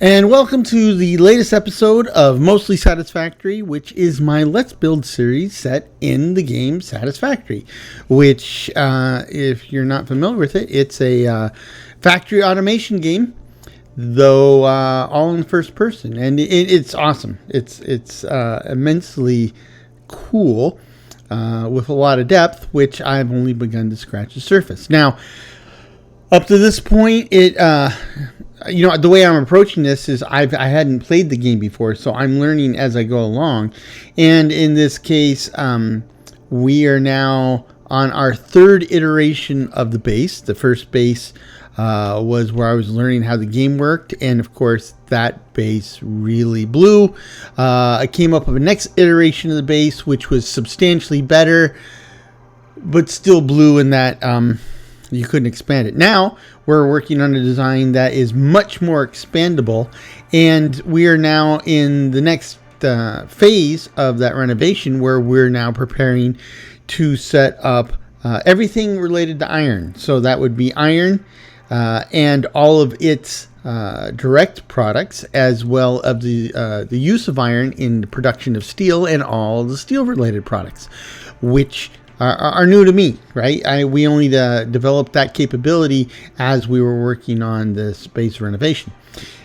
And welcome to the latest episode of Mostly Satisfactory, which is my Let's Build series set in the game Satisfactory, which, if you're not familiar with it, it's a factory automation game, though all in first person, and it's awesome. It's immensely cool, with a lot of depth, which I've only begun to scratch the surface. Now, up to this point, the way I'm approaching this is I hadn't played the game before, so I'm learning as I go along. And in this case, we are now on our third iteration of the base. The first base was where I was learning how the game worked, and of course, that base really blew. I came up with a next iteration of the base, which was substantially better, but still blew in that you couldn't expand it. Now we're working on a design that is much more expandable, and we are now in the next phase of that renovation, where we're now preparing to set up everything related to iron. So that would be iron and all of its direct products, as well as the use of iron in the production of steel and all the steel related products, which are new to me, right? We only developed that capability as we were working on this base renovation.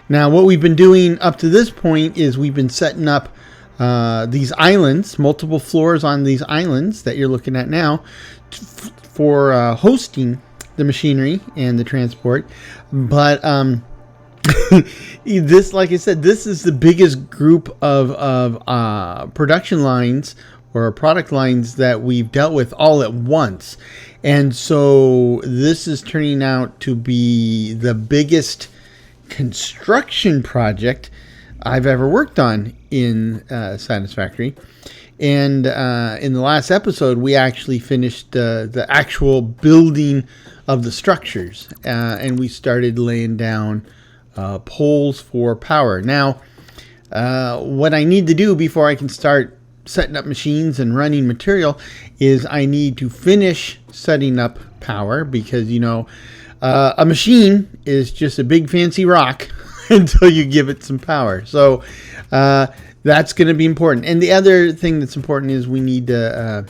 Now, what we've been doing up to this point is we've been setting up these islands, multiple floors on these islands that you're looking at now, for hosting the machinery and the transport. But this, like I said, this is the biggest group of production lines or product lines that we've dealt with all at once. And so this is turning out to be the biggest construction project I've ever worked on in Satisfactory. And in the last episode, we actually finished the actual building of the structures, and we started laying down poles for power. Now, what I need to do before I can start setting up machines and running material is I need to finish setting up power, because a machine is just a big fancy rock until you give it some power. So that's going to be important. And the other thing that's important is we need to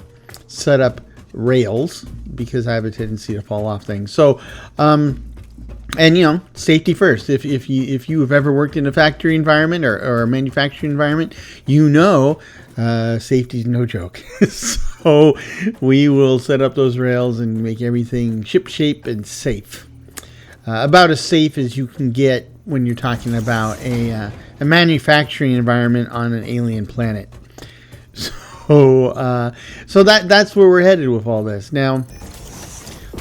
set up rails, because I have a tendency to fall off things. So and safety first. If you have ever worked in a factory environment or a manufacturing environment, safety is no joke. So we will set up those rails and make everything ship shape and safe. About as safe as you can get when you're talking about a manufacturing environment on an alien planet. So that's where we're headed with all this. Now,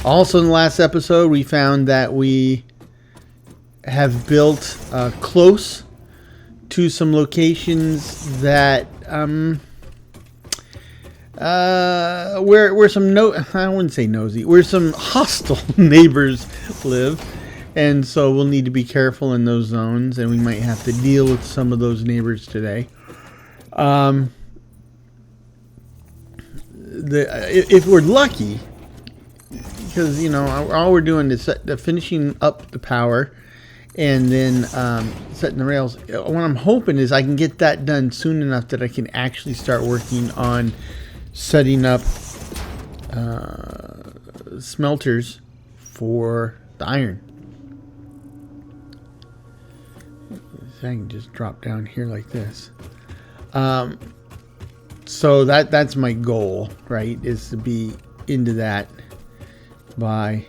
also in the last episode, we found that we have built close to some locations that where some I wouldn't say nosy, where some hostile neighbors live, and so we'll need to be careful in those zones, and we might have to deal with some of those neighbors today. If we're lucky, because all we're doing is finishing up the power and then setting the rails. What I'm hoping is I can get that done soon enough that I can actually start working on setting up smelters for the iron. So I can just drop down here like this. So that's my goal, right? Is to be into that by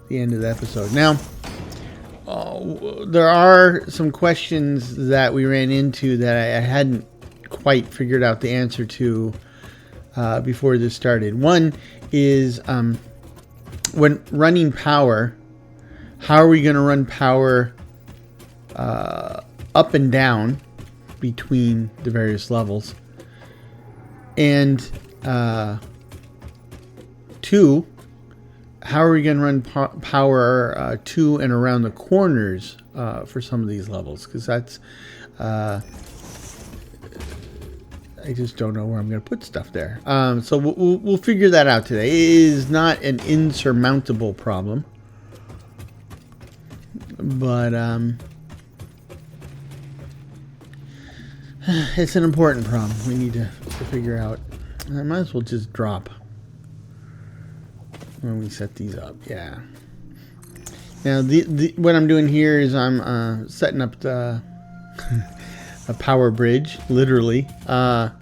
the end of the episode. Now, there are some questions that we ran into that I hadn't quite figured out the answer to before this started. One is when running power, how are we going to run power up and down between the various levels? And two, how are we going to run power to and around the corners for some of these levels? Because that's I just don't know where I'm going to put stuff there. So we'll figure that out today. It is not an insurmountable problem, but It's an important problem we need to figure out. I might as well just drop when we set these up. Yeah. Now, what I'm doing here is I'm setting up a power bridge, literally. Did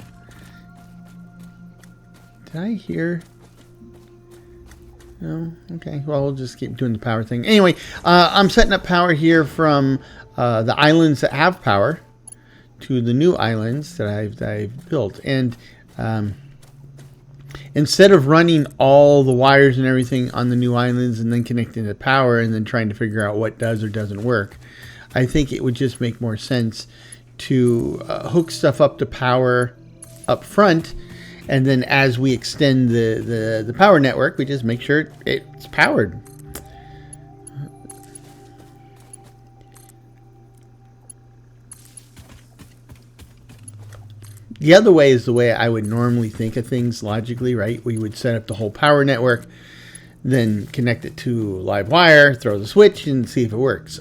I hear? No? Okay. Well, we'll just keep doing the power thing. Anyway, I'm setting up power here from the islands that have power to the new islands that I've built. And instead of running all the wires and everything on the new islands and then connecting to power and then trying to figure out what does or doesn't work, I think it would just make more sense to hook stuff up to power up front, and then as we extend the power network, we just make sure it's powered. The other way is the way I would normally think of things logically, right? We would set up the whole power network, then connect it to live wire, throw the switch, and see if it works.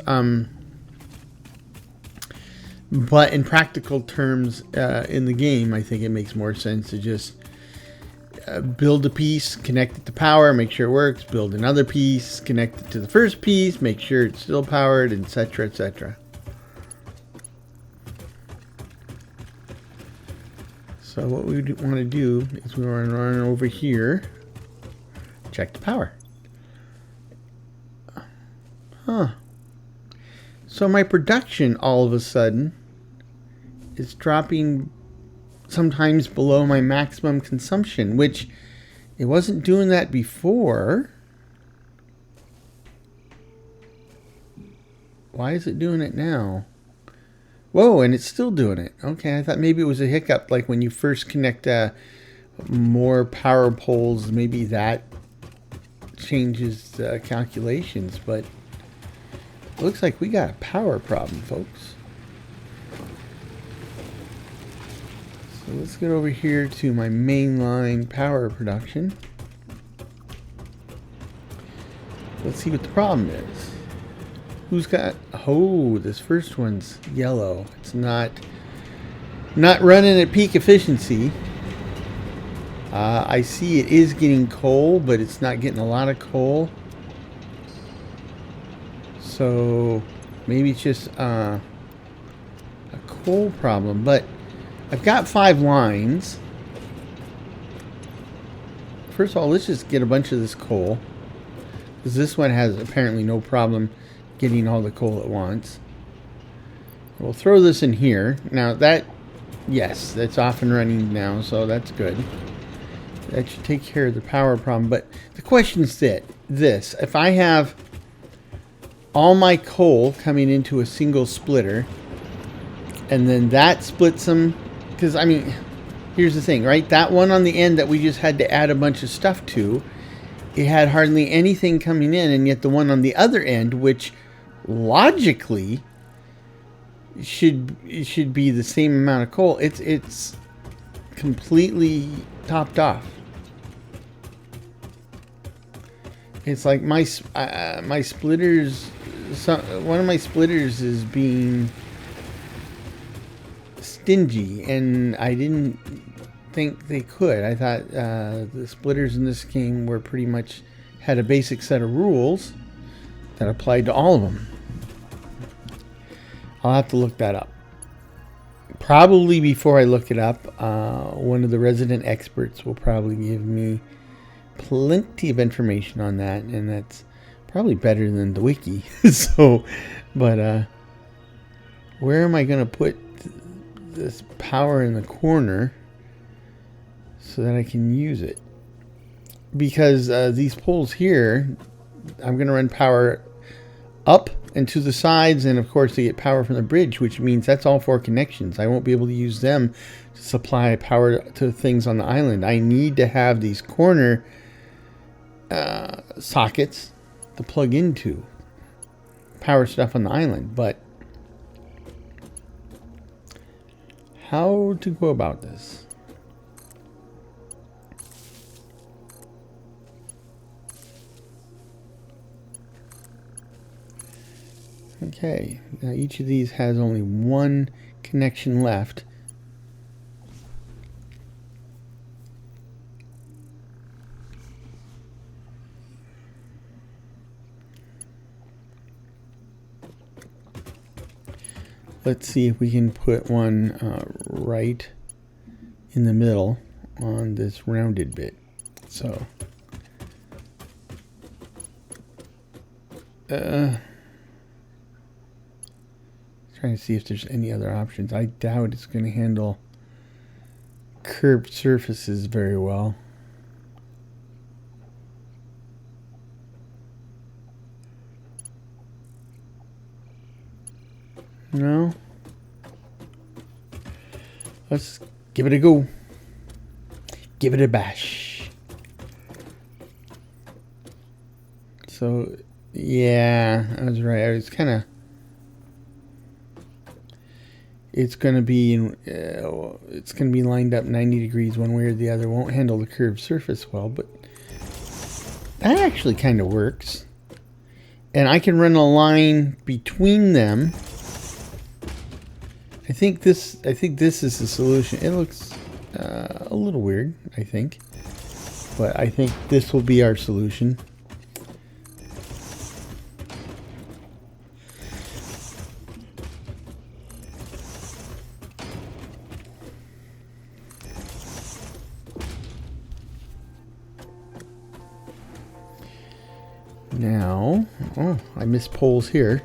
But in practical terms, in the game, I think it makes more sense to just build a piece, connect it to power, make sure it works, build another piece, connect it to the first piece, make sure it's still powered, etc., etc. So what we want to do is we want to run over here, check the power. Huh. So my production all of a sudden is dropping sometimes below my maximum consumption, which it wasn't doing that before. Why is it doing it now? Whoa, and it's still doing it. Okay, I thought maybe it was a hiccup, like when you first connect more power poles, maybe that changes the calculations, but it looks like we got a power problem, folks. So let's get over here to my mainline power production. Let's see what the problem is. Who's got... Oh, this first one's yellow. It's not running at peak efficiency. I see it is getting coal, but it's not getting a lot of coal. So maybe it's just a coal problem. But I've got 5 lines. First of all, let's just get a bunch of this coal, because this one has apparently no problem getting all the coal at once. We'll throw this in here. Now that, yes, that's off and running now, so that's good. That should take care of the power problem. But the question is this: if I have all my coal coming into a single splitter, and then that splits them, because I mean, here's the thing, right? That one on the end that we just had to add a bunch of stuff to, it had hardly anything coming in, and yet the one on the other end, which logically should be the same amount of coal, it's completely topped off. It's like my splitters, one of my splitters is being stingy, and I didn't think they could. I thought the splitters in this game were pretty much had a basic set of rules that applied to all of them. I'll have to look that up. Probably before I look it up, one of the resident experts will probably give me plenty of information on that, and that's probably better than the wiki. So, but where am I going to put this power in the corner so that I can use it? Because these poles here, I'm going to run power up and to the sides, and of course to get power from the bridge, which means that's all 4 connections. I won't be able to use them to supply power to things on the island. I need to have these corner sockets to plug into power stuff on the island. But how to go about this? Okay, now each of these has only one connection left, let's see if we can put one right in the middle on this rounded bit. So trying to see if there's any other options. I doubt it's going to handle curved surfaces very well. No. Let's give it a go. Give it a bash. So, yeah, I was right. I was kind of... It's going to be lined up 90 degrees one way or the other. Won't handle the curved surface well, but that actually kind of works. And I can run a line between them. I think this is the solution. It looks a little weird, I think, but I think this will be our solution. Now, oh, I missed poles here.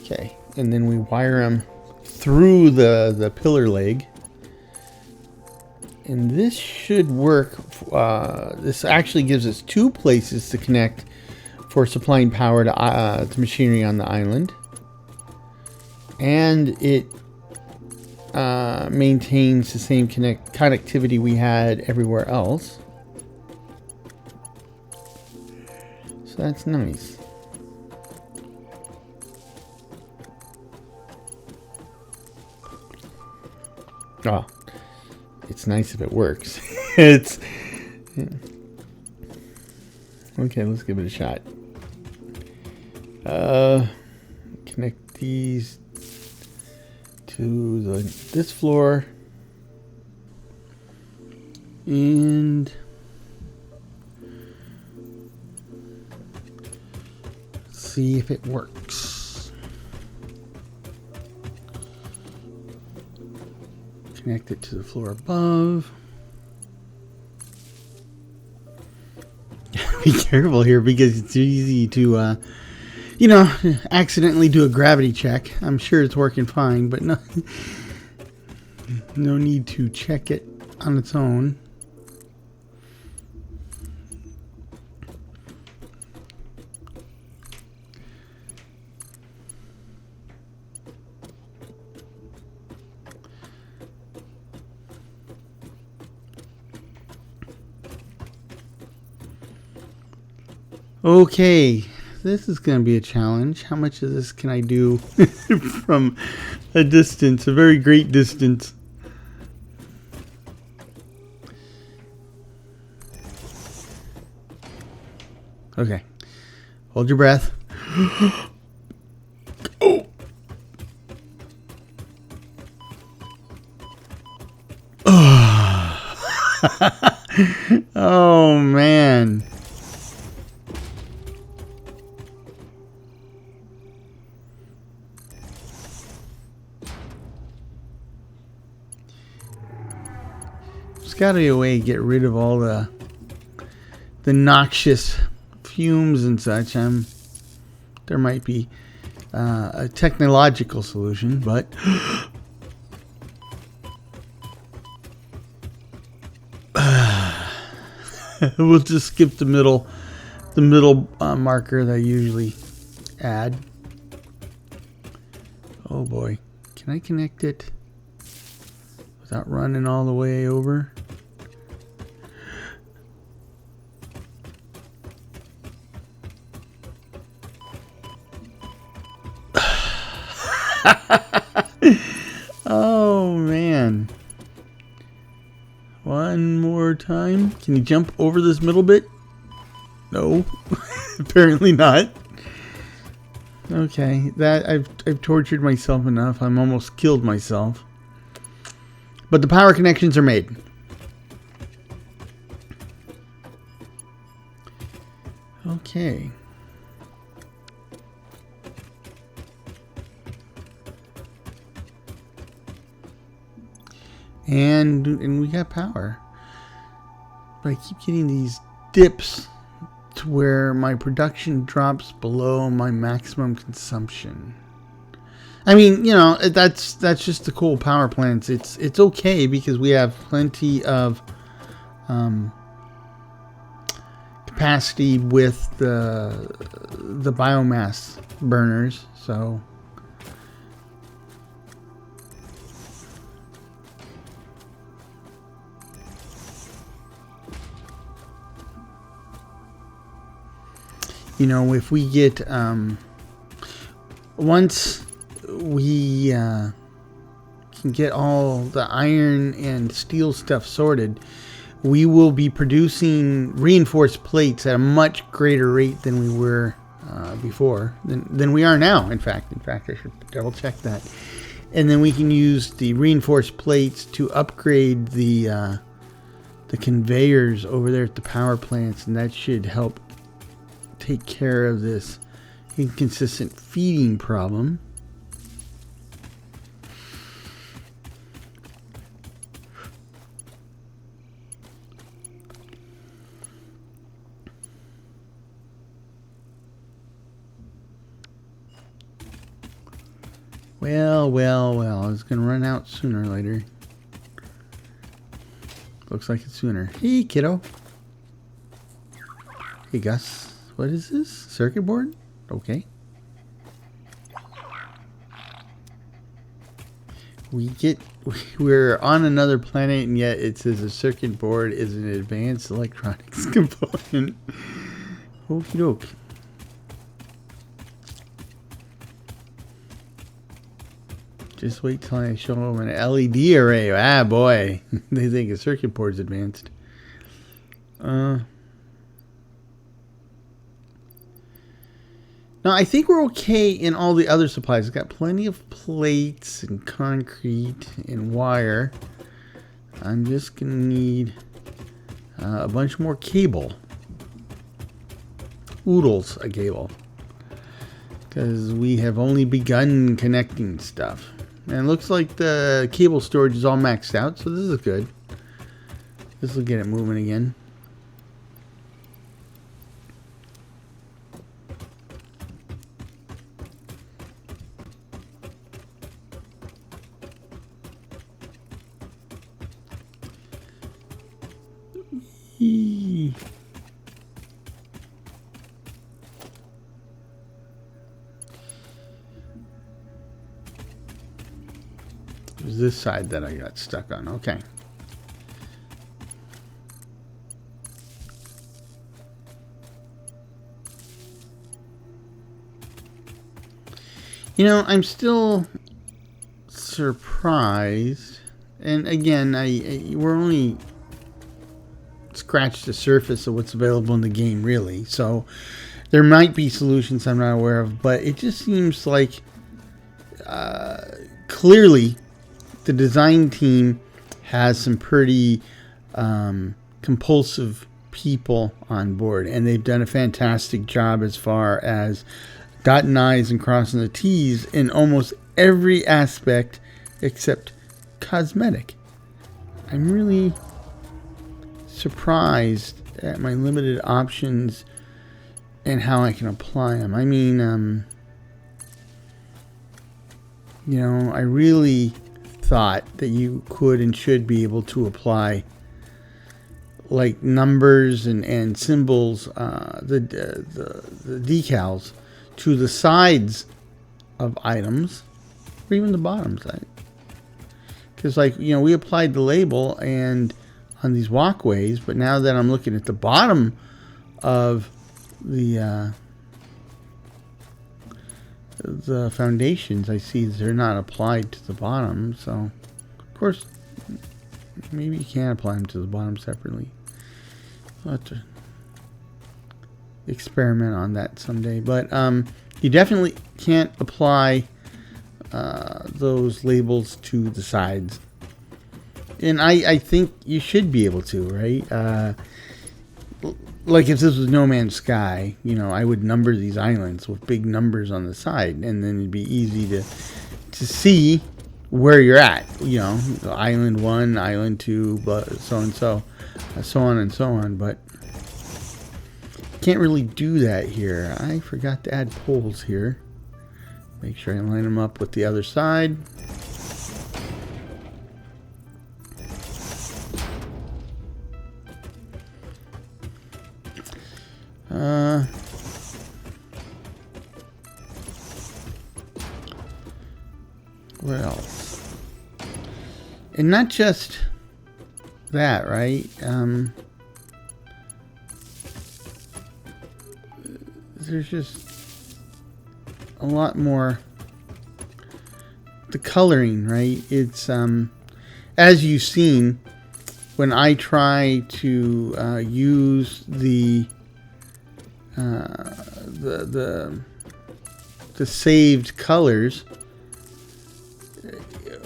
Okay, and then we wire them through the pillar leg. And this should work. This actually gives us 2 places to connect for supplying power to machinery on the island. And it maintains the same connectivity we had everywhere else. So that's nice. Oh, it's nice if it works. It's okay. Let's give it a shot. Connect these to this floor and see if it works. Connect it to the floor above. Be careful here because it's easy to accidentally do a gravity check. I'm sure it's working fine, but no need to check it on its own. Okay. This is going to be a challenge. How much of this can I do from a distance, a very great distance? Okay. Hold your breath. Oh. Oh, man. There's got to be a way to get rid of all the noxious fumes and such. There might be a technological solution, but we'll just skip the middle marker that I usually add. Oh boy, can I connect it without running all the way over? Oh man. One more time. Can you jump over this middle bit? No. Apparently not. Okay, that I've tortured myself enough. I'm almost killed myself. But the power connections are made. Okay. And we got power. But I keep getting these dips to where my production drops below my maximum consumption. I mean, you know, that's just the cool power plants. It's okay because we have plenty of capacity with the biomass burners. So you know, if we get once we can get all the iron and steel stuff sorted, we will be producing reinforced plates at a much greater rate than we were before, than we are now. In fact, I should double check that. And then we can use the reinforced plates to upgrade the conveyors over there at the power plants, and that should help take care of this inconsistent feeding problem. Well, it's gonna run out sooner or later. Looks like it's sooner. Hey, kiddo. Hey, Gus. What is this? Circuit board? Okay. We're on another planet, and yet it says a circuit board is an advanced electronics component. Okie doke. Just wait till I show them an LED array. Ah, boy. They think a circuit board's advanced. Now, I think we're okay in all the other supplies. We've got plenty of plates and concrete and wire. I'm just going to need a bunch more cable. Oodles of cable. Because we have only begun connecting stuff. And it looks like the cable storage is all maxed out, so this is good. This will get it moving again. It was this side that I got stuck on. Okay. You know, I'm still surprised. And again, we're only scratched the surface of what's available in the game, really. So there might be solutions I'm not aware of, but it just seems like clearly the design team has some pretty compulsive people on board, and they've done a fantastic job as far as dotting I's and crossing the T's in almost every aspect except cosmetic. I'm really surprised at my limited options and how I can apply them. I mean, you know, I really thought that you could and should be able to apply like numbers and symbols, the decals to the sides of items, or even the bottoms. Because, like, you know, we applied the label and on these walkways, but now that I'm looking at the bottom of the foundations, I see they're not applied to the bottom. So, of course, maybe you can apply them to the bottom separately. I'll have to experiment on that someday. But you definitely can't apply those labels to the sides. And I think you should be able to, right? Like if this was No Man's Sky, I would number these islands with big numbers on the side, and then it'd be easy to see where you're at. Island 1, Island 2, but so and so, so on and so on. But can't really do that here. I forgot to add poles here. Make sure I line them up with the other side. What else? And not just that, right? There's just a lot more. The coloring, right? It's as you've seen, when I try to use the saved colors,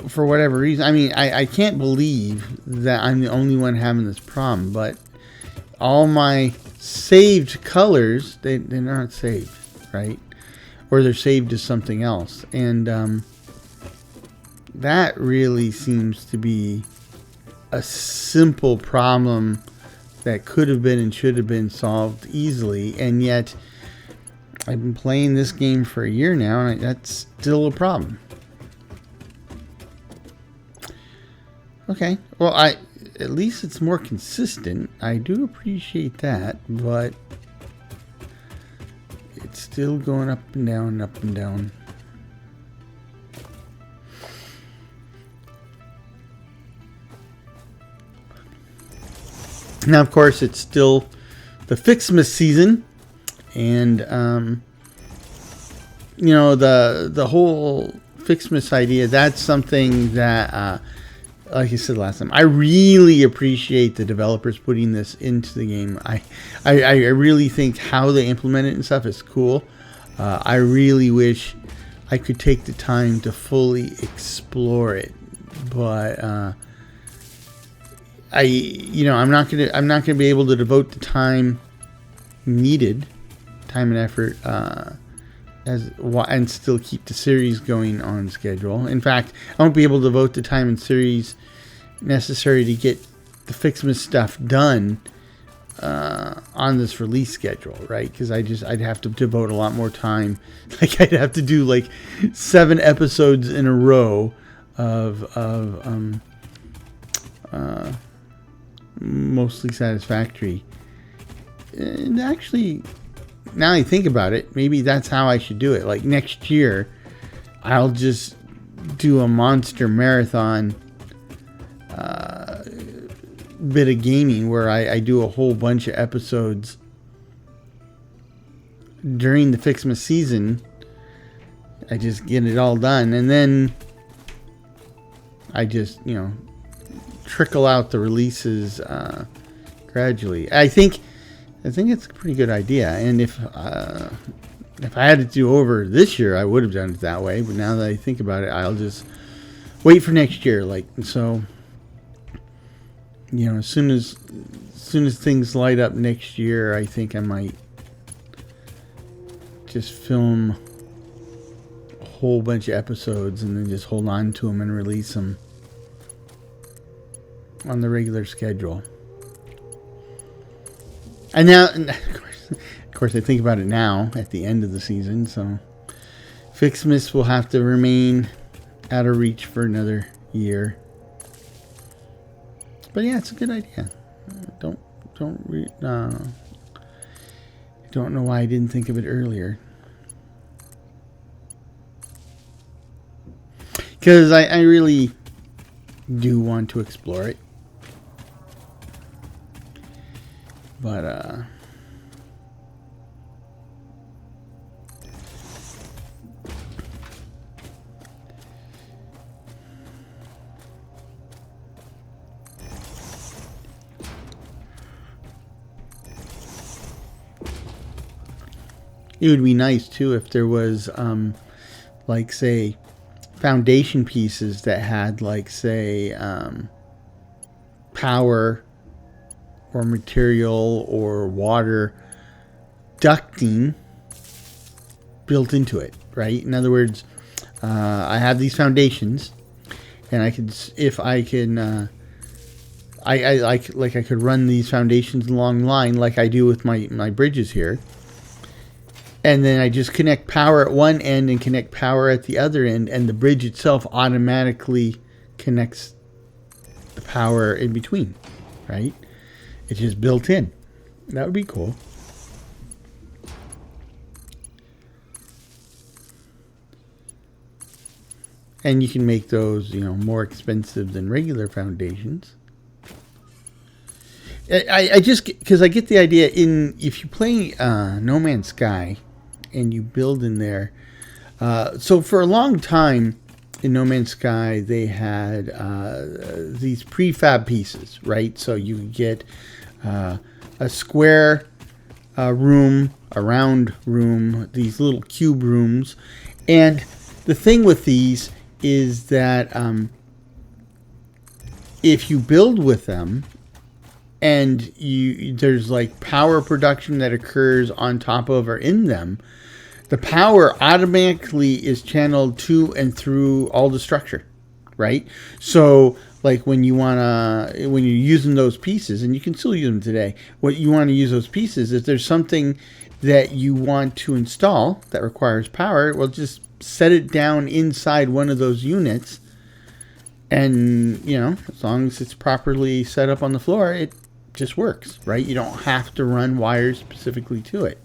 for whatever reason, I can't believe that I'm the only one having this problem, but all my saved colors, they're not saved, right? Or they're saved as something else. And that really seems to be a simple problem that could have been and should have been solved easily, and yet I've been playing this game for a year now, and that's still a problem. Okay, well, at least it's more consistent. I do appreciate that, but it's still going up and down, up and down. Now, of course, it's still the Fixmas season, and the whole Fixmas idea, that's something that like I said last time, I really appreciate the developers putting this into the game. I really think how they implement it and stuff is cool. I really wish I could take the time to fully explore it, but I'm not gonna be able to devote the time needed, time and effort, and still keep the series going on schedule. In fact, I won't be able to devote the time and series necessary to get the Fixmas stuff done on this release schedule, right? Because I'd have to devote a lot more time. Like I'd have to do like 7 episodes in a row of Mostly Satisfactory. And actually, now I think about it, maybe that's how I should do it. Like next year, I'll just do a monster marathon bit of gaming where I do a whole bunch of episodes during the Fixmas season. I just get it all done, and then I just, trickle out the releases gradually. I think it's a pretty good idea, and if I had to do over this year, I would have done it that way. But now that I think about it, I'll just wait for next year. Like so, as soon as things light up next year, I think I might just film a whole bunch of episodes and then just hold on to them and release them on the regular schedule. And now, of course, I think about it now at the end of the season, so Fixmas will have to remain out of reach for another year. But yeah, it's a good idea. Don't know why I didn't think of it earlier. Because I really do want to explore it. But it would be nice too if there was like say foundation pieces that had like say power or material or water ducting built into it, right? In other words, I have these foundations, and I could, if I can, I could run these foundations along the line like I do with my bridges here, and then I just connect power at one end and connect power at the other end, and the bridge itself automatically connects the power in between, right? It's just built in. That would be cool. And you can make those, more expensive than regular foundations. I just, because I get the idea, if you play No Man's Sky and you build in there, so for a long time in No Man's Sky, they had these prefab pieces, right? So you would get a square room, a round room, these little cube rooms. And the thing with these is that if you build with them, and there's like power production that occurs on top of or in them, the power automatically is channeled to and through all the structure, right? So like when you're using those pieces, and you can still use them today, what you want to use those pieces, if there's something that you want to install that requires power, well, just set it down inside one of those units, and as long as it's properly set up on the floor, it just works, right? You don't have to run wires specifically to it.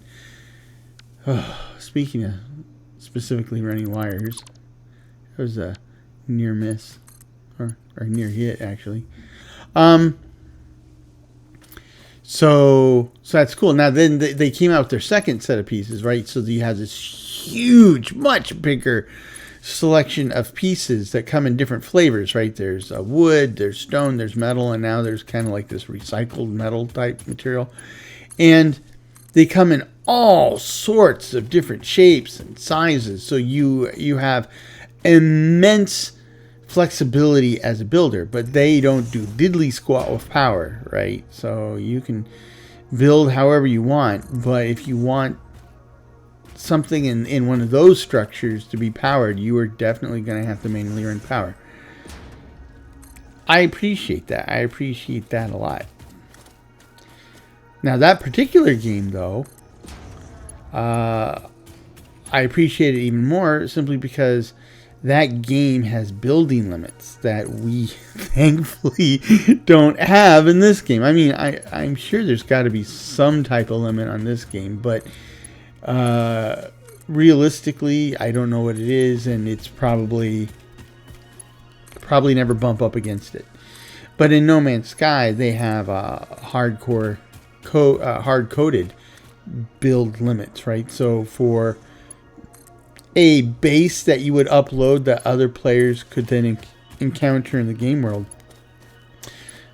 Speaking of specifically running wires, that was a near miss, or near hit actually. So that's cool. Now then they came out with their second set of pieces, right? So you have this huge, much bigger selection of pieces that come in different flavors, right? There's wood, there's stone, there's metal, and now there's kind of like this recycled metal type material. And they come in all sorts of different shapes and sizes. So you have immense flexibility as a builder, but they don't do diddly squat with power, right? So you can build however you want, but if you want something in one of those structures to be powered, you are definitely going to have to manually run power. I appreciate that. I appreciate that a lot. Now that particular game, though, I appreciate it even more simply because that game has building limits that we thankfully don't have in this game. I mean, I'm sure there's got to be some type of limit on this game, but realistically, I don't know what it is, and it's probably never bump up against it. But in No Man's Sky, they have hard-coded build limits, right? So for a base that you would upload that other players could then encounter in the game world,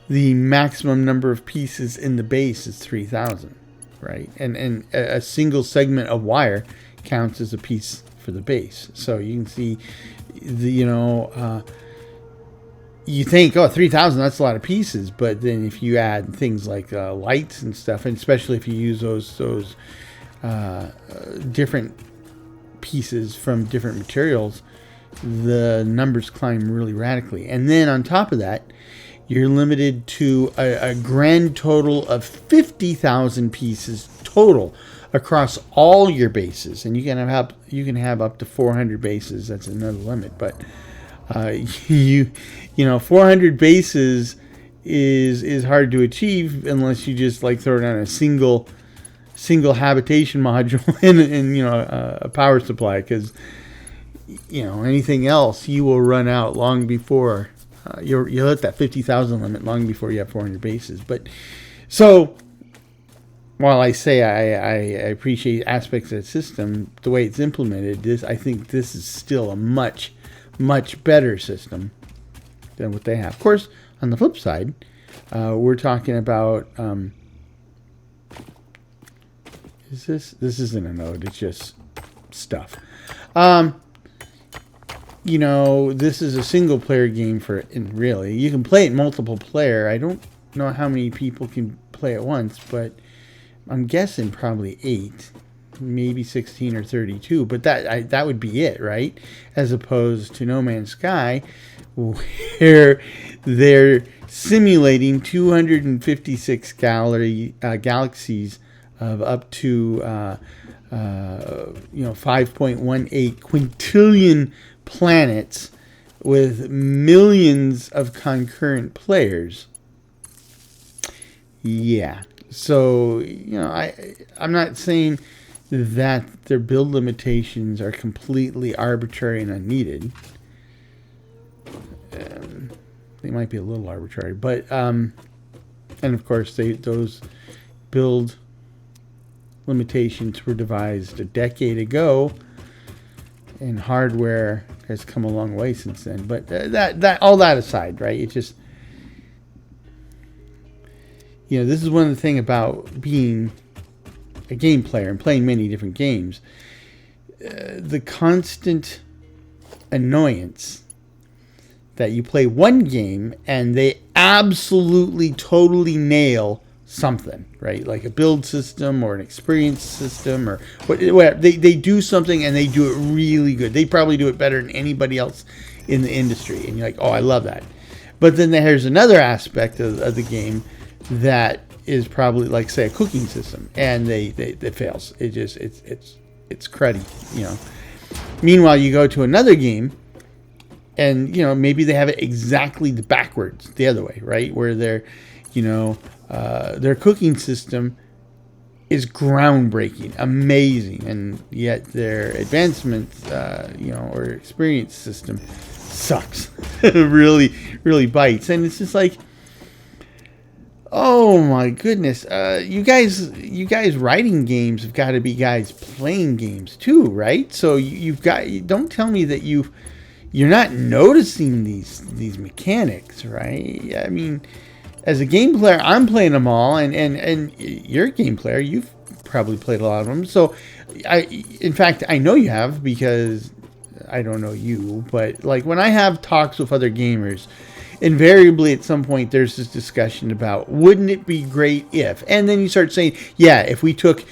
the maximum number of pieces in the base is 3,000, right? And a single segment of wire counts as a piece for the base. So you can see, you think, 3,000, that's a lot of pieces. But then if you add things like lights and stuff, and especially if you use those different pieces from different materials, the numbers climb really radically. And then on top of that, you're limited to a grand total of 50,000 pieces total across all your bases, and you can have up to 400 bases. That's another limit, but 400 bases is hard to achieve unless you just like throw down a single habitation module and a power supply, because anything else you will run out long before you'll hit that 50,000 limit long before you have 400 bases. But so while I say I appreciate aspects of the system, the way it's implemented, I think this is still a much better system than what they have. Of course, on the flip side, we're talking about this isn't a node, it's just stuff. you know, this is a single player game and really. You can play it multiple player. I don't know how many people can play at once, but I'm guessing probably 8, maybe 16 or 32. But that would be it, right? As opposed to No Man's Sky, where they're simulating 256 galaxies of up to 5.18 quintillion planets with millions of concurrent players. Yeah. So, I'm not saying that their build limitations are completely arbitrary and unneeded. They might be a little arbitrary, but and of course those build limitations were devised a decade ago, and hardware has come a long way since then. But that all that aside, right? It just, this is one of the things about being a game player and playing many different games. The constant annoyance that you play one game and they absolutely totally nail something, right? Like a build system or an experience system or whatever. They do something and they do it really good. They probably do it better than anybody else in the industry. And you're like, oh, I love that. But then there's another aspect of the game that is probably like, say, a cooking system, and it fails. It's cruddy, Meanwhile, you go to another game, and maybe they have it exactly backwards, the other way, right? Where their cooking system is groundbreaking, amazing, and yet their advancement, or experience system sucks, really, really bites, and it's just like, oh my goodness, you guys writing games have got to be guys playing games too, right? So don't tell me that you're not noticing these mechanics, right? I mean, as a game player, I'm playing them all, and you're a game player. You've probably played a lot of them. So, in fact, I know you have, because I don't know you, but like when I have talks with other gamers, invariably at some point there's this discussion about, wouldn't it be great if, and then you start saying, yeah, if we took,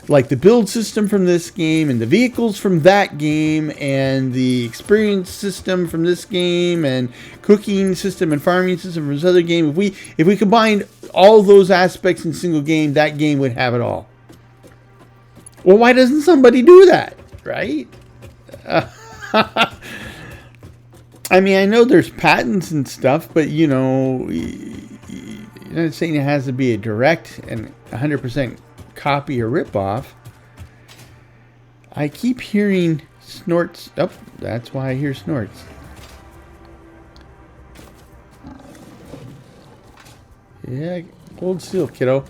like the build system from this game and the vehicles from that game and the experience system from this game and cooking system and farming system from this other game, if we combined all those aspects in a single game, that game would have it all. Well, why doesn't somebody do that, right? I mean, I know there's patents and stuff, but you're not saying it has to be a direct and 100% copy or ripoff. I keep hearing snorts. Oh, that's why I hear snorts. Yeah, hold still, kiddo.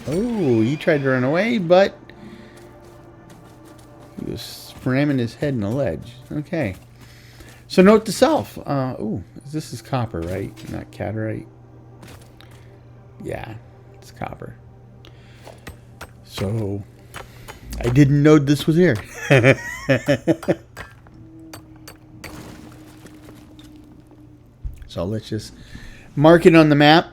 Oh, he tried to run away, but he was ramming his head in a ledge. Okay. So note to self. This is copper, right? Not caterite. Yeah, it's copper. So I didn't know this was here. So let's just mark it on the map.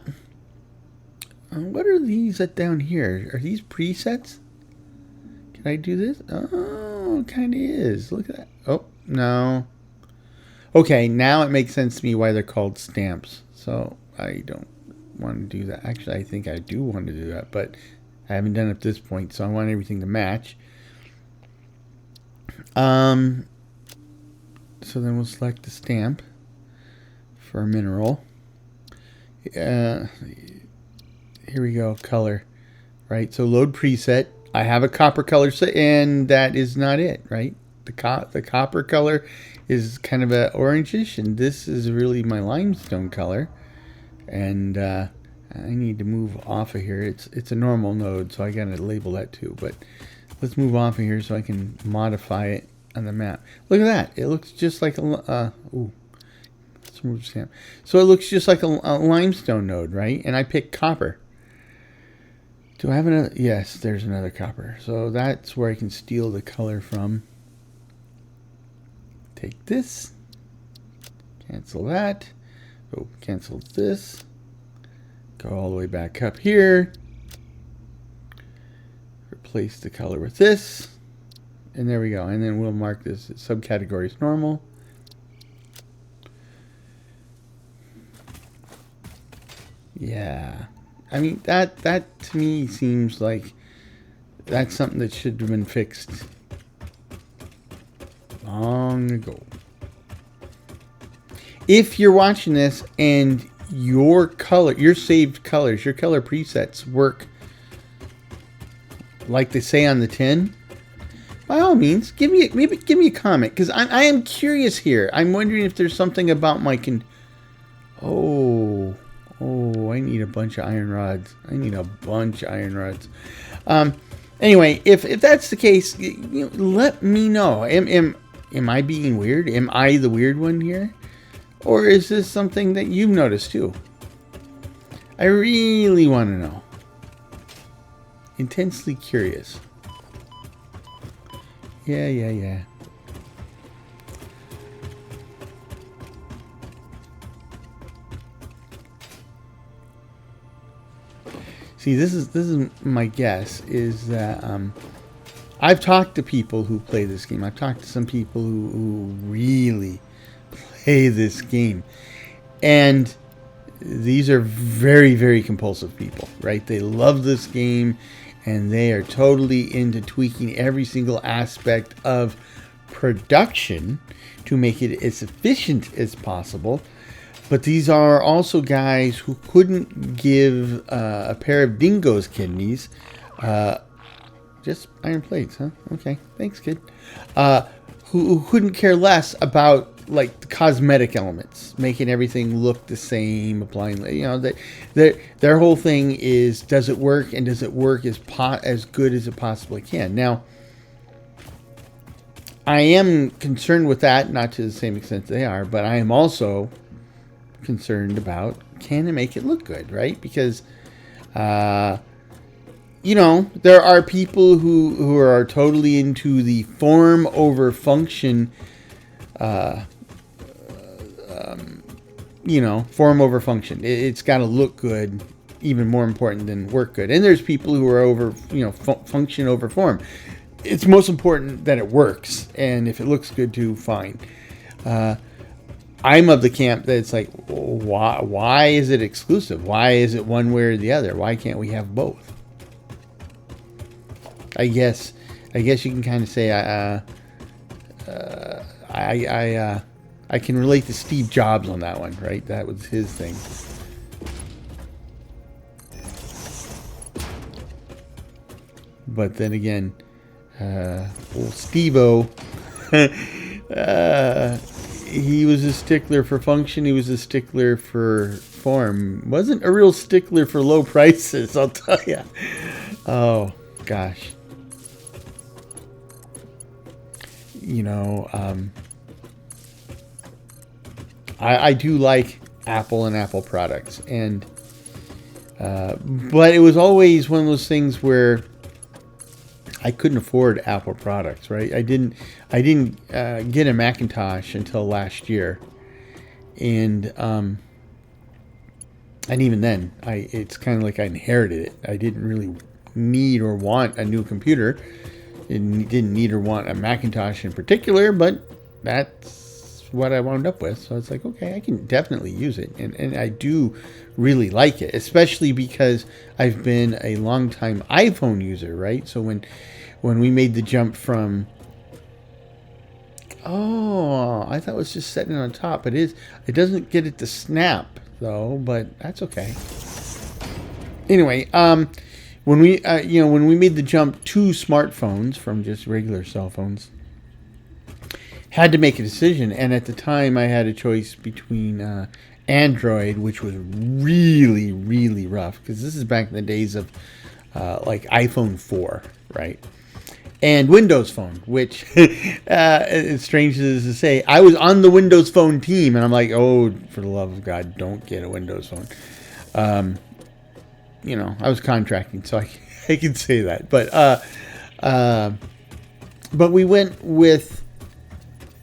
What are these down here? Are these presets? Can I do this? Oh, it kind of is. Look at that. Oh, no. Okay, now it makes sense to me why they're called stamps. So I don't want to do that. Actually, I think I do want to do that, but I haven't done it at this point, so I want everything to match. So then we'll select the stamp for a mineral. Here we go, color. Right, so load preset. I have a copper color set, and that is not it, right? The copper color is kind of a orangish, and this is really my limestone color. And I need to move off of here. It's a normal node, so I gotta label that too. But let's move off of here so I can modify it on the map. Look at that. It looks just like a let's remove stamp. So it looks just like a limestone node, right? And I picked copper. Do I have another? Yes, there's another copper. So that's where I can steal the color from. take this, cancel that, oh, cancel this, go all the way back up here, replace the color with this, and there we go. And then we'll mark this as subcategory as normal. Yeah, I mean, that to me seems like that's something that should have been fixed long ago. If you're watching this and your saved colors, your color presets work like they say on the tin, by all means, give me a comment, because I am curious here. I'm wondering if there's something about my I need a bunch of iron rods. Anyway, if that's the case, let me know. Am I being weird? Am I the weird one here? Or is this something that you've noticed too? I really want to know. Intensely curious. Yeah. See, this is my guess, is that I've talked to people who play this game. I've talked to some people who really play this game, and these are very, very compulsive people, right? They love this game, and they are totally into tweaking every single aspect of production to make it as efficient as possible. But these are also guys who couldn't give a pair of dingoes kidneys. Just iron plates, huh? Okay, thanks, kid. Who couldn't care less about like the cosmetic elements, making everything look the same, applying, that their whole thing is, does it work, and does it work as good as it possibly can. Now, I am concerned with that, not to the same extent they are, but I am also concerned about, can it make it look good, right? Because there are people who are totally into the form over function, form over function. It's got to look good, even more important than work good. And there's people who are over, function over form. It's most important that it works, and if it looks good too, fine. I'm of the camp that it's like, why is it exclusive? Why is it one way or the other? Why can't we have both? I guess you can kind of say I can relate to Steve Jobs on that one, right? That was his thing. But then again, old Steve-O, he was a stickler for function. He was a stickler for form. Wasn't a real stickler for low prices, I'll tell you. Oh, gosh. I do like Apple and Apple products, and but it was always one of those things where I couldn't afford Apple products, right? I didn't get a Macintosh until last year, and even then, it's kind of like I inherited it. I didn't really need or want a new computer. Didn't need or want a Macintosh in particular, but that's what I wound up with. So it's like, okay, I can definitely use it, and I do really like it, especially because I've been a long-time iPhone user, right? So when we made the jump from, I thought it was just setting it on top. It doesn't get it to snap though, but that's okay. Anyway, when we made the jump to smartphones from just regular cell phones, had to make a decision, and at the time I had a choice between Android, which was really, really rough, because this is back in the days of like iPhone 4, right? And Windows Phone, which, as strange as it is to say, I was on the Windows Phone team, and I'm like, oh, for the love of God, don't get a Windows Phone. I was contracting, so I can say that. But we went with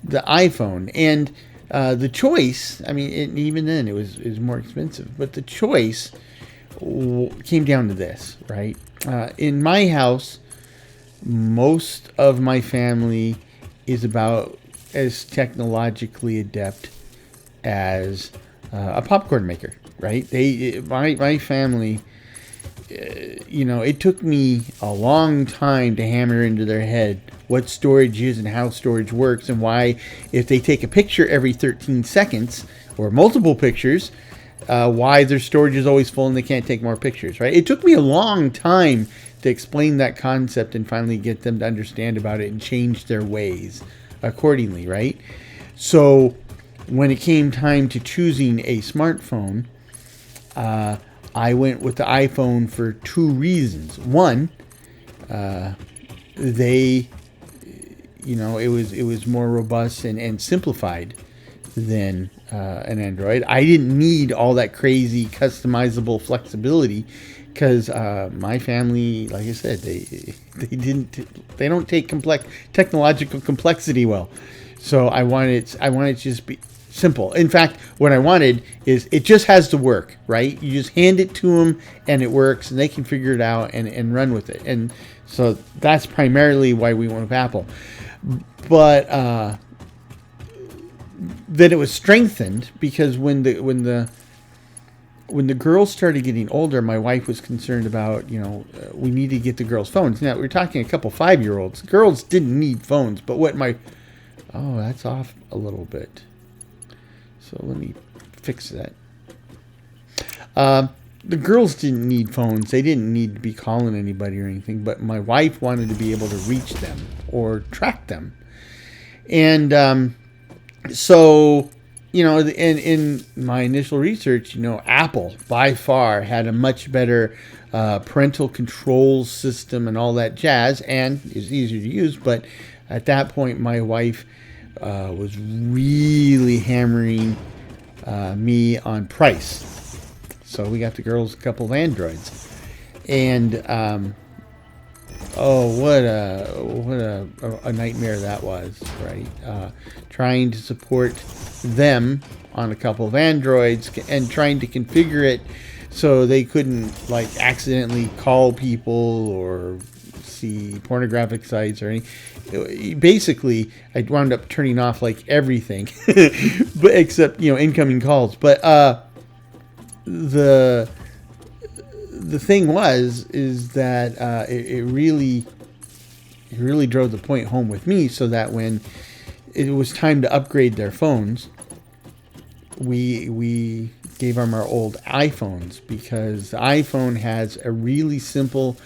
the iPhone. And the choice, I mean, even then it was more expensive, but the choice came down to this, right? In my house, most of my family is about as technologically adept as a popcorn maker, right? My family, it took me a long time to hammer into their head what storage is and how storage works, and why if they take a picture every 13 seconds or multiple pictures, why their storage is always full and they can't take more pictures, right? It took me a long time to explain that concept and finally get them to understand about it and change their ways accordingly, right? So when it came time to choosing a smartphone, I went with the iPhone for two reasons. One, it was more robust and simplified than an Android. I didn't need all that crazy customizable flexibility because my family, like I said, they don't take technological complexity well. So I wanted to just be simple. In fact, what I wanted is it just has to work, right? You just hand it to them and it works, and they can figure it out and run with it. And so that's primarily why we went with Apple. But then it was strengthened because when the girls started getting older, my wife was concerned about, we need to get the girls phones. Now, we're talking a couple 5-year-olds. Girls didn't need phones, but that's off a little bit. So let me fix that. The girls didn't need phones. They didn't need to be calling anybody or anything, but my wife wanted to be able to reach them or track them. And so, in my initial research, Apple by far had a much better parental control system and all that jazz, and it's easier to use. But at that point, my wife was really hammering me on price. So we got the girls a couple of Androids, and what a nightmare that was, right? Trying to support them on a couple of Androids and trying to configure it so they couldn't accidentally call people or see pornographic sites or anything. Basically, I wound up turning off everything, but except incoming calls. But the thing is that it really drove the point home with me, so that when it was time to upgrade their phones, we gave them our old iPhones, because the iPhone has a really simple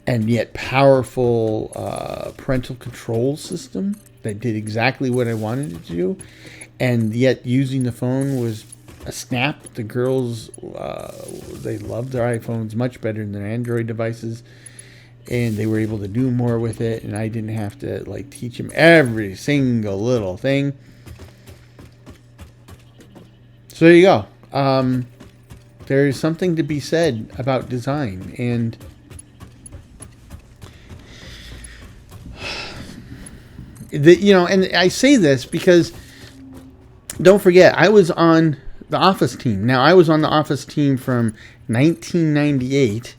and yet powerful parental control system that did exactly what I wanted it to do, and yet using the phone was a snap. The girls, they loved their iPhones much better than their Android devices, and they were able to do more with it, and I didn't have to teach them every single little thing. So there you go. There is something to be said about design, and and I say this because don't forget, I was on the Office team. Now, I was on the Office team from 1998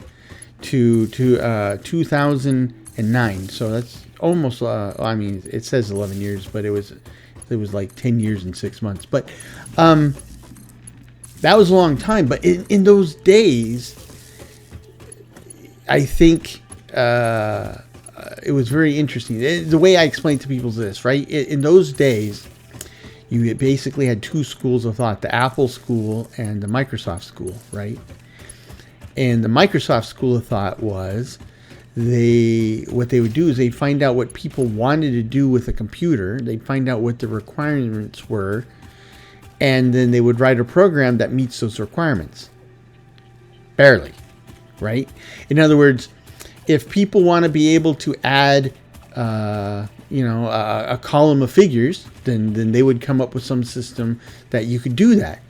to 2009. So that's almost, it says 11 years, but it was 10 years and 6 months. But that was a long time. But in those days, I think it was very interesting. The way I explained to people this, right? In those days, you basically had two schools of thought, the Apple school and the Microsoft school, right? And the Microsoft school of thought was what they would do is they'd find out what people wanted to do with a computer. They'd find out what the requirements were, and then they would write a program that meets those requirements. Barely, right? In other words, if people want to be able to add a column of figures, then they would come up with some system that you could do that.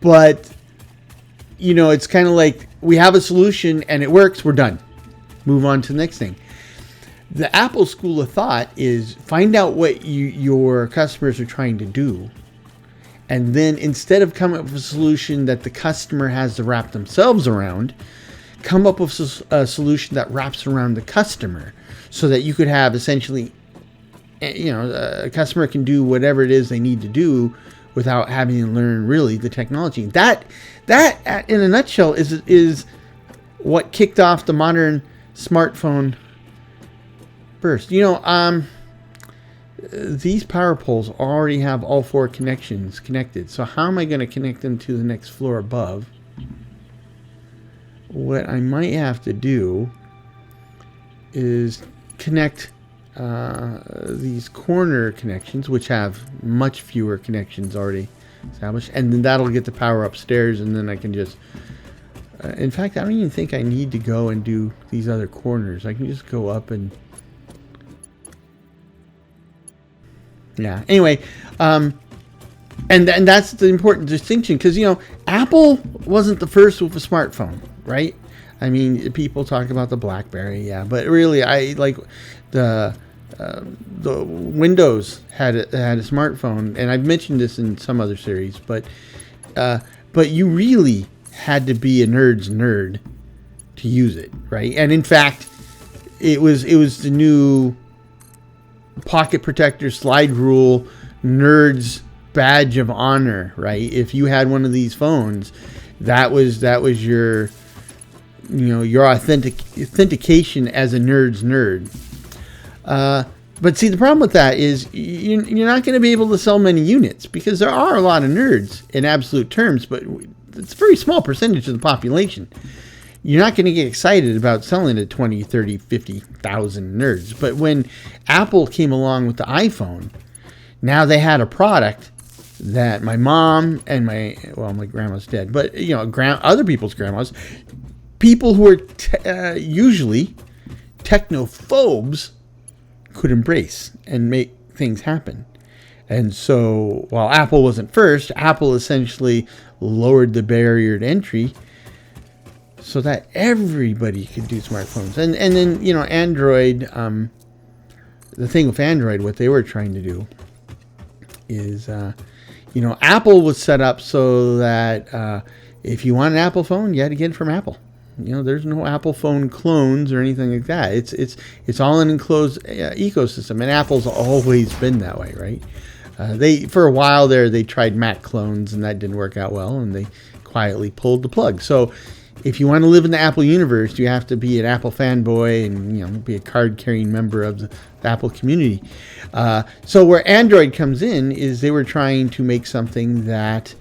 But, it's kind of like we have a solution and it works, we're done. Move on to the next thing. The Apple school of thought is find out what your customers are trying to do. And then instead of coming up with a solution that the customer has to wrap themselves around, come up with a solution that wraps around the customer so that you could have essentially, a customer can do whatever it is they need to do without having to learn really the technology. That in a nutshell is what kicked off the modern smartphone burst. These power poles already have all 4 connections connected. So how am I going to connect them to the next floor above? What I might have to do is connect these corner connections, which have much fewer connections already established, and then that'll get the power upstairs, and then I can just in fact, I don't even think I need to go and do these other corners. I can just go up and yeah. Anyway, and that's the important distinction, because Apple wasn't the first with a smartphone, right? I mean, people talk about the BlackBerry, yeah, but really, I like the Windows had a smartphone, and I've mentioned this in some other series, but you really had to be a nerd's nerd to use it, right? And in fact, it was the new pocket protector slide rule nerds badge of honor, right? If you had one of these phones, that was your your authentication as a nerd's nerd. But see, the problem with that is you're not going to be able to sell many units, because there are a lot of nerds in absolute terms, but it's a very small percentage of the population. You're not going to get excited about selling to 20, 30, 50,000 nerds. But when Apple came along with the iPhone, now they had a product that my mom and my grandma's dead, but other people's grandmas, people who are usually technophobes, could embrace and make things happen. And so while Apple wasn't first, Apple essentially lowered the barrier to entry so that everybody could do smartphones. And then, Android, the thing with Android, what they were trying to do is, Apple was set up so that if you want an Apple phone, you had to get it from Apple. There's no Apple phone clones or anything like that. It's all an enclosed ecosystem, and Apple's always been that way, right? For a while there, they tried Mac clones, and that didn't work out well, and they quietly pulled the plug. So if you want to live in the Apple universe, you have to be an Apple fanboy and be a card-carrying member of the Apple community. So where Android comes in is they were trying to make something that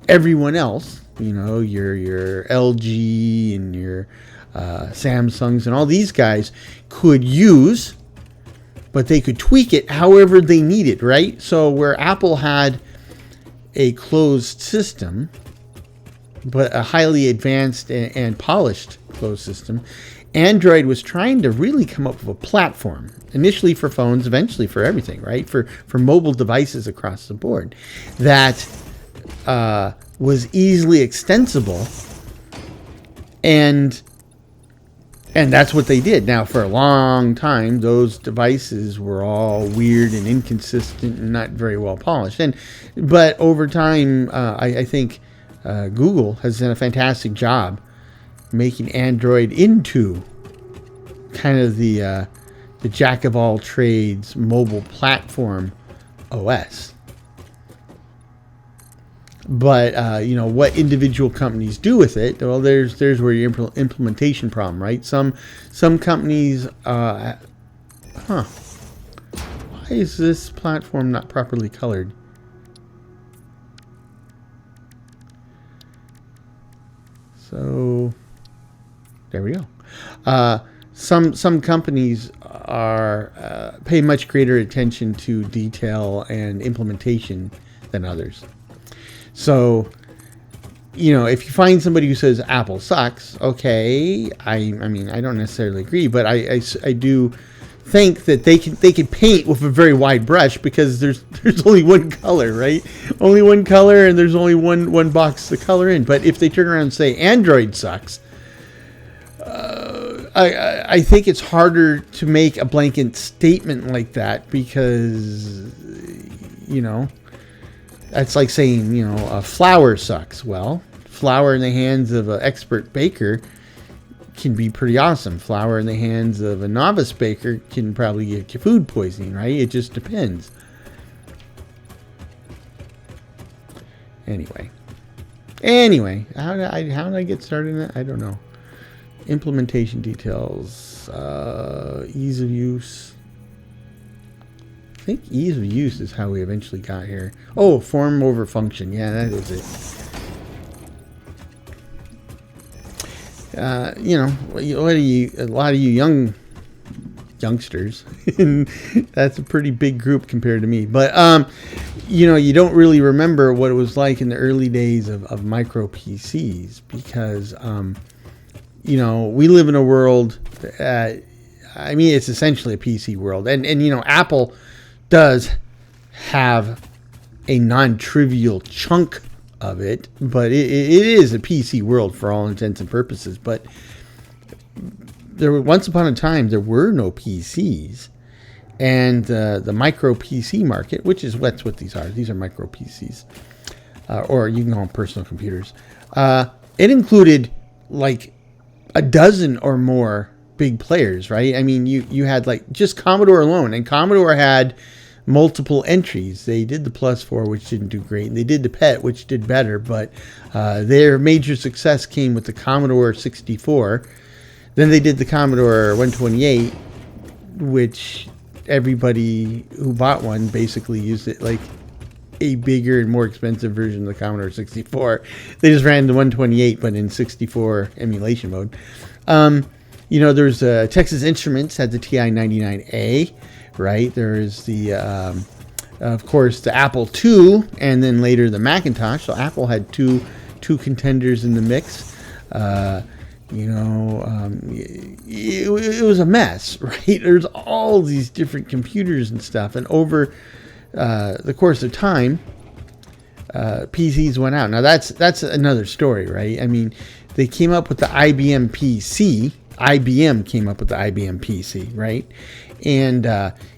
everyone else, your LG and your Samsungs and all these guys could use, but they could tweak it however they needed, right? So where Apple had a closed system, but a highly advanced and polished closed system, Android was trying to really come up with a platform, initially for phones, eventually for everything, right? For mobile devices across the board, that was easily extensible, and that's what they did. Now, for a long time, those devices were all weird and inconsistent and not very well polished. But over time, I think Google has done a fantastic job making Android into kind of the jack of all trades mobile platform OS. But what individual companies do with it, well, there's where your implementation problem, right? Some companies, why is this platform not properly colored? So there we go. Some companies are pay much greater attention to detail and implementation than others. So, if you find somebody who says Apple sucks, okay, I mean, I don't necessarily agree, but I do think that they can paint with a very wide brush, because there's only one color, right? Only one color, and there's only one box to color in. But if they turn around and say Android sucks, I think it's harder to make a blanket statement like that because, that's like saying, flour sucks. Well, flour in the hands of an expert baker can be pretty awesome. Flour in the hands of a novice baker can probably give you food poisoning, right? It just depends. Anyway, how did I get started in that? I don't know. Implementation details, ease of use. I think ease of use is how we eventually got here. Oh, form over function. Yeah, that is it. What are you? A lot of you youngsters. That's a pretty big group compared to me. But you don't really remember what it was like in the early days of micro PCs because we live in a world it's essentially a PC world. And Apple does have a non-trivial chunk of it, but it is a PC world for all intents and purposes. But once upon a time, there were no PCs. And the micro PC market, which is what these are. These are micro PCs. Or you can call them personal computers. It included like a dozen or more big players, right? I mean, you had like just Commodore alone, and Commodore had multiple entries. They did the Plus 4, which didn't do great, and they did the PET, which did better, but their major success came with the Commodore 64. Then they did the Commodore 128, which everybody who bought one basically used it like a bigger and more expensive version of the Commodore 64. They just ran the 128, but in 64 emulation mode. There's Texas Instruments had the TI-99A, right? There's the, of course, the Apple II, and then later the Macintosh. So Apple had two contenders in the mix. It was a mess, right? There's all these different computers and stuff, and over the course of time, PCs went out. Now that's another story, right? I mean, they came up with the IBM PC. IBM came up with the IBM PC, right? And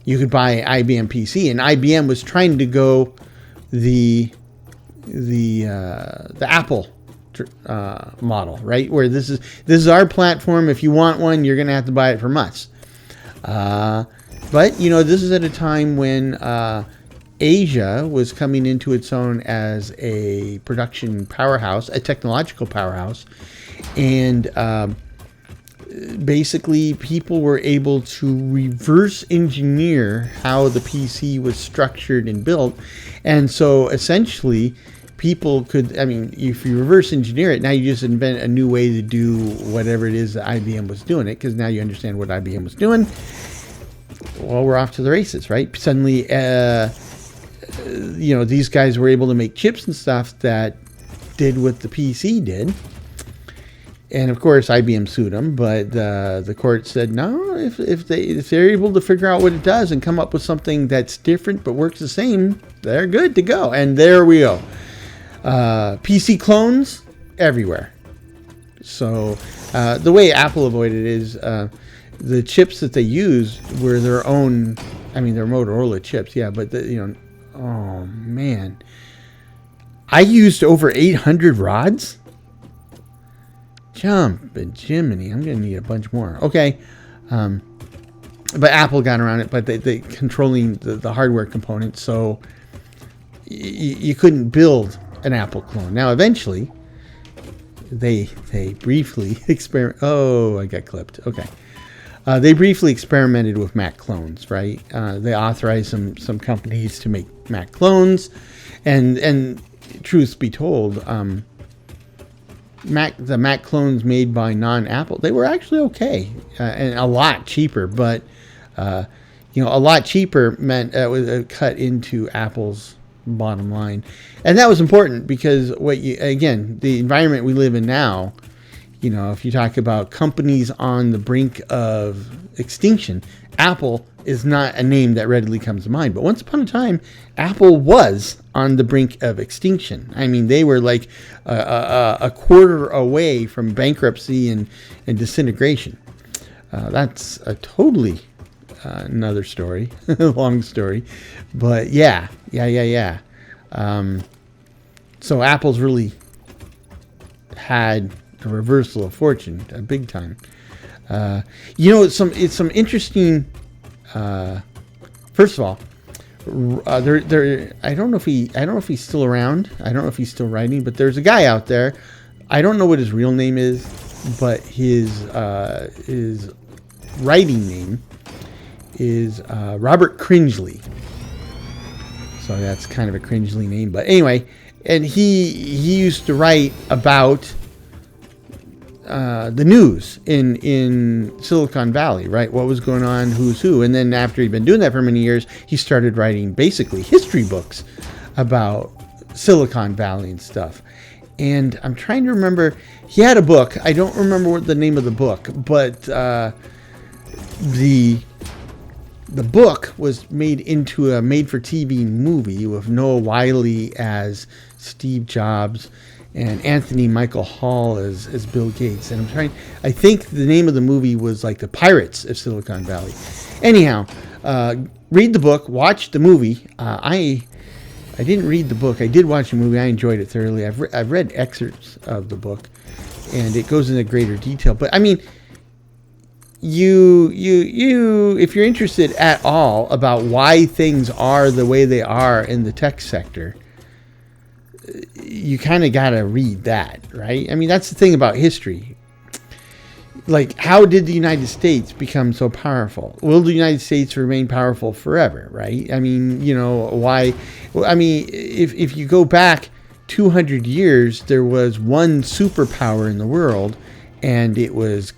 you could buy an IBM PC, and IBM was trying to go the Apple model, right? Where this is our platform. If you want one, you're going to have to buy it from us. But this is at a time when Asia was coming into its own as a production powerhouse, a technological powerhouse, and basically people were able to reverse engineer how the PC was structured and built. And so essentially people could, if you reverse engineer it, now you just invent a new way to do whatever it is that IBM was doing it, because now you understand what IBM was doing. Well, we're off to the races, right? Suddenly, these guys were able to make chips and stuff that did what the PC did. And of course, IBM sued them, but the court said no. If they're able to figure out what it does and come up with something that's different but works the same, they're good to go. And there we go. PC clones everywhere. So the way Apple avoided it is the chips that they used were their own. They're Motorola chips, yeah. But oh man, I used over 800 rods. Jump and Jiminy, I'm going to need a bunch more. Okay. But Apple got around it, but they controlling the hardware components, so you couldn't build an Apple clone. Now, eventually, they briefly experiment. Oh, I got clipped. Okay. They briefly experimented with Mac clones, right? They authorized some companies to make Mac clones, and truth be told, the Mac clones made by non-Apple, they were actually okay and a lot cheaper, but a lot cheaper meant it was cut into Apple's bottom line, and that was important because the environment we live in now, if you talk about companies on the brink of extinction, Apple is not a name that readily comes to mind. But once upon a time, Apple was on the brink of extinction. They were like a quarter away from bankruptcy and disintegration. That's a totally another story, long story. But yeah. So Apple's really had a reversal of fortune, a big time. It's some interesting. First of all, I don't know if he's still around. I don't know if he's still writing, but there's a guy out there. I don't know what his real name is, but his writing name is Robert Cringely. So that's kind of a cringely name, but anyway, and he used to write about the news in Silicon Valley, right? What was going on, who's who. And then after he'd been doing that for many years, he started writing basically history books about Silicon Valley and stuff. And I'm trying to remember, he had a book. I don't remember what the name of the book, but the book was made into a made-for-TV movie with Noah Wyle as Steve Jobs and Anthony Michael Hall as Bill Gates. And I think the name of the movie was like The Pirates of Silicon Valley. Anyhow, read the book, watch the movie. I didn't read the book. I did watch the movie. I enjoyed it thoroughly. I've read excerpts of the book, and it goes into greater detail. But I mean, you if you're interested at all about why things are the way they are in the tech sector, you kind of got to read that, right? I mean, that's the thing about history. Like, how did the United States become so powerful? Will the United States remain powerful forever, right? I mean, why? Well, I mean, if you go back 200 years, there was one superpower in the world, and it was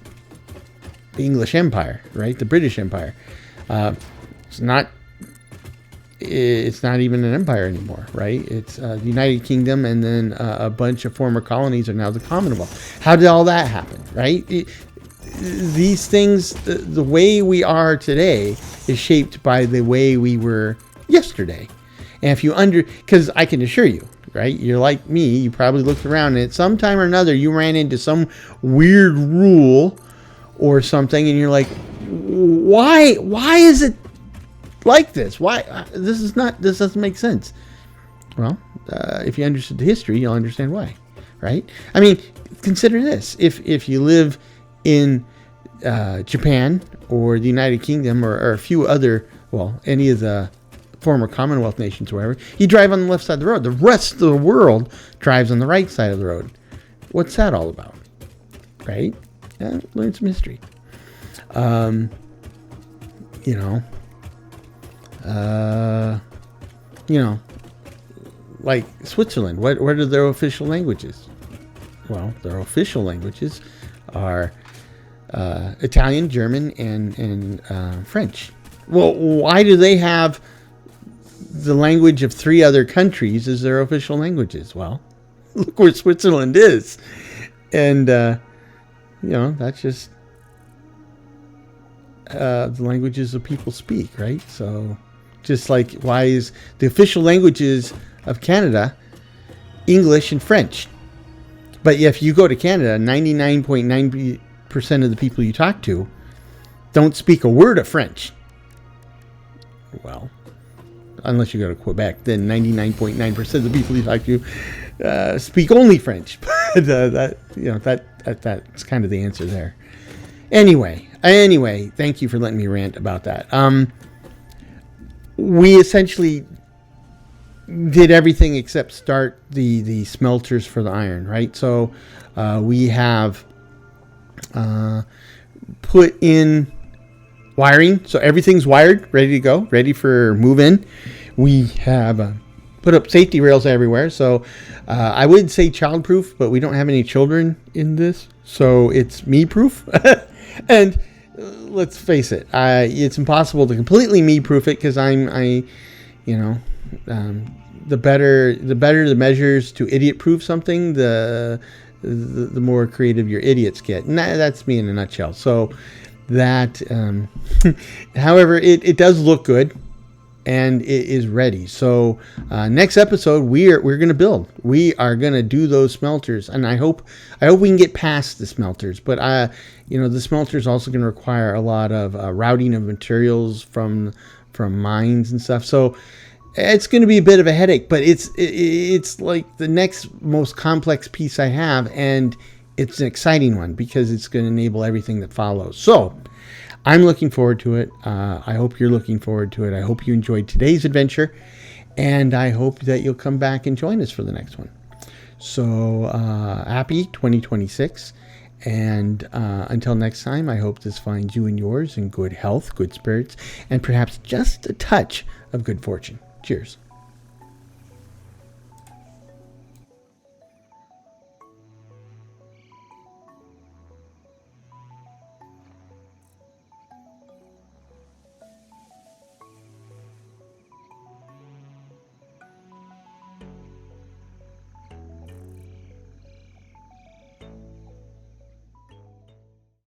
the English Empire, right? The British Empire. It's not even an empire anymore, right? It's the United Kingdom, and then a bunch of former colonies are now the Commonwealth. How did all that happen, right? These things, the way we are today is shaped by the way we were yesterday. And if you because I can assure you, right? You're like me, you probably looked around and at some time or another you ran into some weird rule or something, and you're like, why is it like this? Why this doesn't make sense? Well, if you understood the history, you'll understand why, right? I mean, consider this: if you live in Japan or the United Kingdom or a few other, any of the former Commonwealth nations, or whatever, you drive on the left side of the road. The rest of the world drives on the right side of the road. What's that all about, right? Learn some history. Like Switzerland, what are their official languages? Well, their official languages are Italian, German, and French. Well, why do they have the language of 3 other countries as their official languages? Well, look where Switzerland is. And, that's just the languages of people speak, right? So just like, why is the official languages of Canada English and French? But if you go to Canada, 99.9% of the people you talk to don't speak a word of French. Well, unless you go to Quebec, then 99.9% of the people you talk to speak only French. But that's kind of the answer there. Anyway, thank you for letting me rant about that. We essentially did everything except start the smelters for the iron, right? So we have put in wiring, so everything's wired, ready to go, ready for move-in. We have put up safety rails everywhere, so I would say child-proof, but we don't have any children in this, so it's me-proof. And let's face it, it's impossible to completely me-proof it, because the better the measures to idiot-proof something, the more creative your idiots get. And that's me in a nutshell. So that, however, it does look good. and it is ready. So next episode, we're going to build. We are going to do those smelters, and I hope we can get past the smelters. But the smelter is also going to require a lot of routing of materials from mines and stuff. So it's going to be a bit of a headache, but it's like the next most complex piece I have, and it's an exciting one because it's going to enable everything that follows. So I'm looking forward to it. I hope you're looking forward to it. I hope you enjoyed today's adventure, and I hope that you'll come back and join us for the next one. So happy 2026. And until next time, I hope this finds you and yours in good health, good spirits, and perhaps just a touch of good fortune. Cheers.